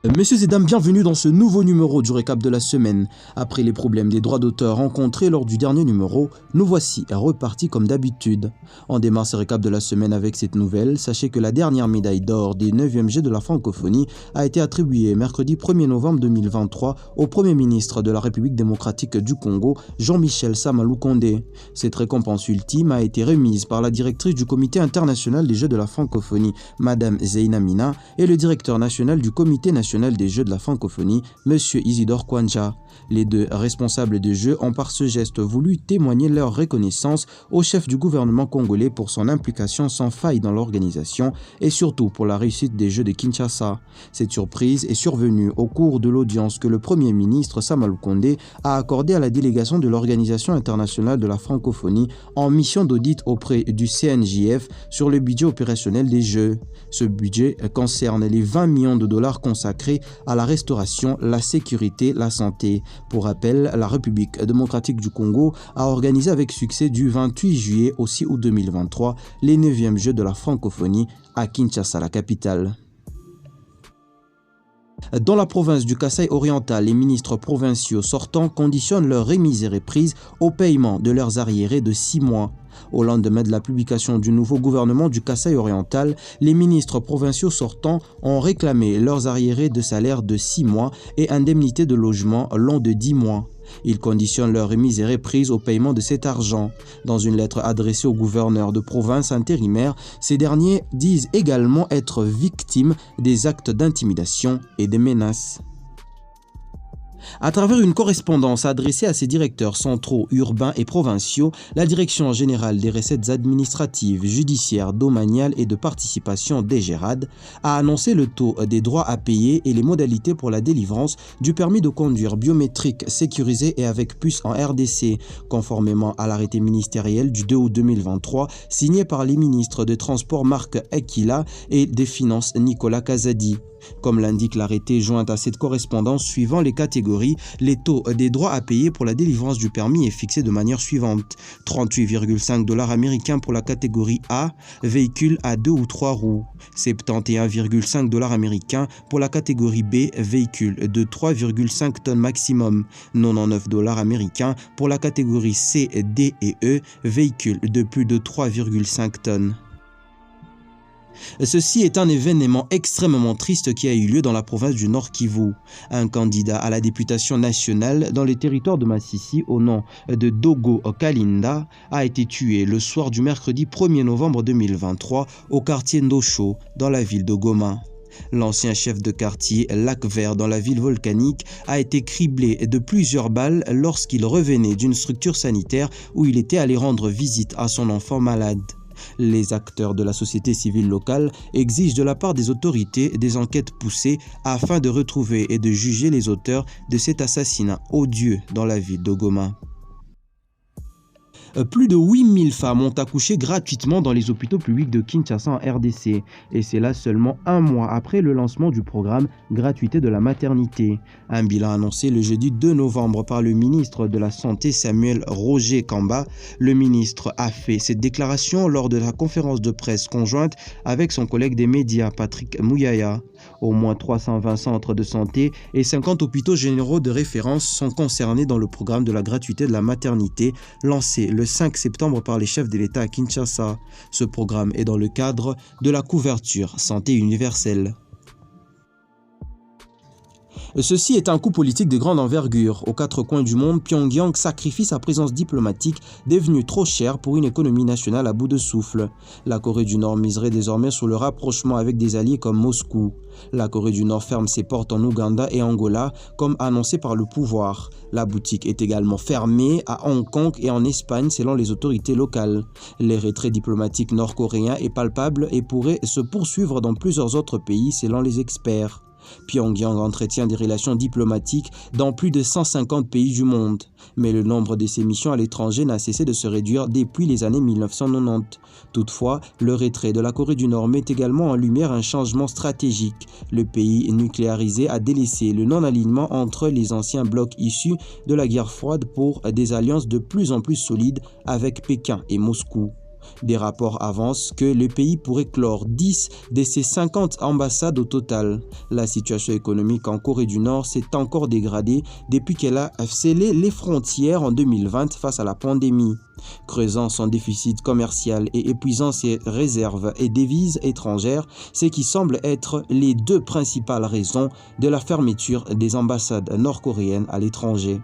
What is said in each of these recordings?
Messieurs et dames, bienvenue dans ce nouveau numéro du récap de la semaine. Après les problèmes des droits d'auteur rencontrés lors du dernier numéro, nous voici repartis comme d'habitude. On démarre ce récap de la semaine avec cette nouvelle. Sachez que la dernière médaille d'or des 9e Jeux de la francophonie a été attribuée mercredi 1er novembre 2023 au Premier ministre de la République démocratique du Congo, Jean-Michel Sama Lukonde. Cette récompense ultime a été remise par la directrice du Comité international des Jeux de la francophonie, Madame Zeina Mina, et le directeur national du Comité national des Jeux de la francophonie, M. Isidore Kwanja. Les deux responsables des Jeux ont par ce geste voulu témoigner leur reconnaissance au chef du gouvernement congolais pour son implication sans faille dans l'organisation et surtout pour la réussite des Jeux de Kinshasa. Cette surprise est survenue au cours de l'audience que le Premier ministre Sama Lukonde a accordée à la délégation de l'Organisation internationale de la francophonie en mission d'audit auprès du CNJF sur le budget opérationnel des Jeux. Ce budget concerne les 20 millions de dollars consacrés à la restauration, la sécurité, la santé. Pour rappel, la République démocratique du Congo a organisé avec succès du 28 juillet au 6 août 2023 les 9e Jeux de la francophonie à Kinshasa, la capitale. Dans la province du Kasaï oriental, les ministres provinciaux sortants conditionnent leur remise et reprise au paiement de leurs arriérés de 6 mois. Au lendemain de la publication du nouveau gouvernement du Kasaï oriental, les ministres provinciaux sortants ont réclamé leurs arriérés de salaire de 6 mois et indemnités de logement long de 10 mois. Ils conditionnent leur remise et reprise au paiement de cet argent. Dans une lettre adressée au gouverneur de province intérimaire, ces derniers disent également être victimes des actes d'intimidation et des menaces. À travers une correspondance adressée à ses directeurs centraux, urbains et provinciaux, la Direction générale des recettes administratives, judiciaires, domaniales et de participation DGRAD a annoncé le taux des droits à payer et les modalités pour la délivrance du permis de conduire biométrique sécurisé et avec puce en RDC, conformément à l'arrêté ministériel du 2 août 2023 signé par les ministres des Transports Marc Ekila et des Finances Nicolas Kazadi. Comme l'indique l'arrêté joint à cette correspondance suivant les catégories, les taux des droits à payer pour la délivrance du permis est fixé de manière suivante. 38,5 $ américains pour la catégorie A, véhicule à 2 ou 3 roues. 71,5 $ américains pour la catégorie B, véhicule de 3,5 tonnes maximum. 99 $ américains pour la catégorie C, D et E, véhicule de plus de 3,5 tonnes. Ceci est un événement extrêmement triste qui a eu lieu dans la province du Nord Kivu. Un candidat à la députation nationale dans les territoires de Massissi au nom de Dogo Kalinda a été tué le soir du mercredi 1er novembre 2023 au quartier Ndosho dans la ville de Goma. L'ancien chef de quartier Lac Vert dans la ville volcanique a été criblé de plusieurs balles lorsqu'il revenait d'une structure sanitaire où il était allé rendre visite à son enfant malade. Les acteurs de la société civile locale exigent de la part des autorités des enquêtes poussées afin de retrouver et de juger les auteurs de cet assassinat odieux dans la ville de Goma. Plus de 8000 femmes ont accouché gratuitement dans les hôpitaux publics de Kinshasa en RDC, et c'est là seulement un mois après le lancement du programme Gratuité de la maternité. Un bilan annoncé le jeudi 2 novembre par le ministre de la Santé Samuel Roger Kamba. Le ministre a fait cette déclaration lors de la conférence de presse conjointe avec son collègue des médias Patrick Mouyaya. Au moins 320 centres de santé et 50 hôpitaux généraux de référence sont concernés dans le programme de la gratuité de la maternité lancé le 5 septembre par les chefs de l'État à Kinshasa. Ce programme est dans le cadre de la couverture santé universelle. Ceci est un coup politique de grande envergure. Aux 4 coins du monde, Pyongyang sacrifie sa présence diplomatique devenue trop chère pour une économie nationale à bout de souffle. La Corée du Nord miserait désormais sur le rapprochement avec des alliés comme Moscou. La Corée du Nord ferme ses portes en Ouganda et Angola, comme annoncé par le pouvoir. La boutique est également fermée à Hong Kong et en Espagne selon les autorités locales. Les retraits diplomatiques nord-coréens est palpable et pourrait se poursuivre dans plusieurs autres pays selon les experts. Pyongyang entretient des relations diplomatiques dans plus de 150 pays du monde, mais le nombre de ses missions à l'étranger n'a cessé de se réduire depuis les années 1990. Toutefois, le retrait de la Corée du Nord met également en lumière un changement stratégique. Le pays nucléarisé a délaissé le non-alignement entre les anciens blocs issus de la guerre froide pour des alliances de plus en plus solides avec Pékin et Moscou. Des rapports avancent que le pays pourrait clore 10 de ses 50 ambassades au total. La situation économique en Corée du Nord s'est encore dégradée depuis qu'elle a scellé les frontières en 2020 face à la pandémie. Creusant son déficit commercial et épuisant ses réserves et devises étrangères, ce qui semble être les deux principales raisons de la fermeture des ambassades nord-coréennes à l'étranger.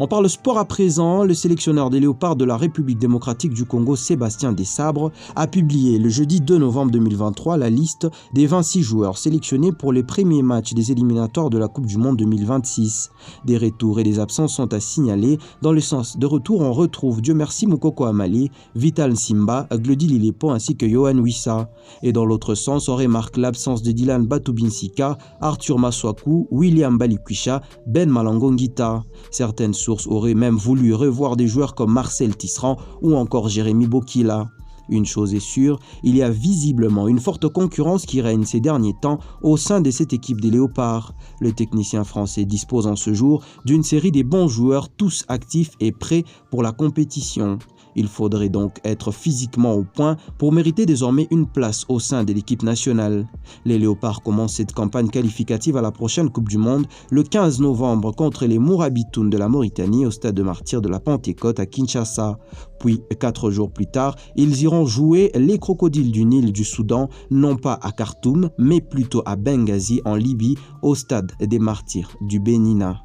On parle sport à présent. Le sélectionneur des Léopards de la République démocratique du Congo, Sébastien Desabre, a publié le jeudi 2 novembre 2023 la liste des 26 joueurs sélectionnés pour les premiers matchs des éliminatoires de la Coupe du Monde 2026. Des retours et des absences sont à signaler. Dans le sens de retour, on retrouve Dieu merci Moukoko Amali, Vital Simba, Glody Lilepo ainsi que Yohan Wissa. Et dans l'autre sens, on remarque l'absence de Dylan Batubinsika, Arthur Maswaku, William Balikwisha, Ben Malangongita. Certaines sources auraient même voulu revoir des joueurs comme Marcel Tisserand ou encore Jérémy Bokila. Une chose est sûre, il y a visiblement une forte concurrence qui règne ces derniers temps au sein de cette équipe des Léopards. Le technicien français dispose en ce jour d'une série des bons joueurs tous actifs et prêts pour la compétition. Il faudrait donc être physiquement au point pour mériter désormais une place au sein de l'équipe nationale. Les Léopards commencent cette campagne qualificative à la prochaine Coupe du Monde le 15 novembre contre les Mourabitounes de la Mauritanie au stade de Martyrs de la Pentecôte à Kinshasa. Puis, 4 jours plus tard, ils iront jouer les Crocodiles du Nil du Soudan, non pas à Khartoum, mais plutôt à Benghazi en Libye au stade des Martyrs du Bénina.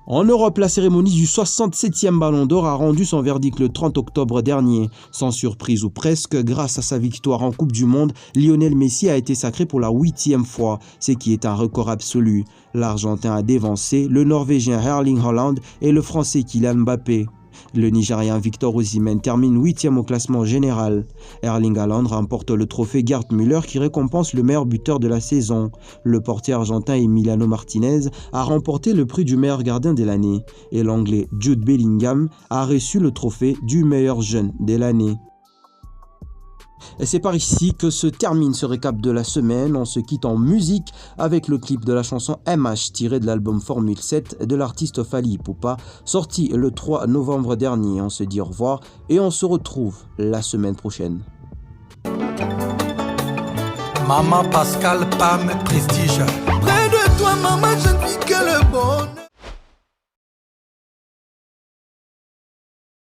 En Europe, la cérémonie du 67e Ballon d'Or a rendu son verdict le 30 octobre dernier. Sans surprise ou presque, grâce à sa victoire en Coupe du Monde, Lionel Messi a été sacré pour la 8e fois, ce qui est un record absolu. L'Argentin a dévancé le Norvégien Erling Haaland et le Français Kylian Mbappé. Le Nigérian Victor Osimhen termine 8e au classement général. Erling Haaland remporte le trophée Gerd Müller qui récompense le meilleur buteur de la saison. Le portier argentin Emiliano Martinez a remporté le prix du meilleur gardien de l'année. Et l'anglais Jude Bellingham a reçu le trophée du meilleur jeune de l'année. Et c'est par ici que se termine ce récap de la semaine. On se quitte en musique avec le clip de la chanson MH tiré de l'album Formule 7 de l'artiste Fally Ipupa, sorti le 3 novembre dernier. On se dit au revoir et on se retrouve la semaine prochaine. Maman Pascal, Pam, Prestige. Près de toi, maman, je ne vis que le bonheur.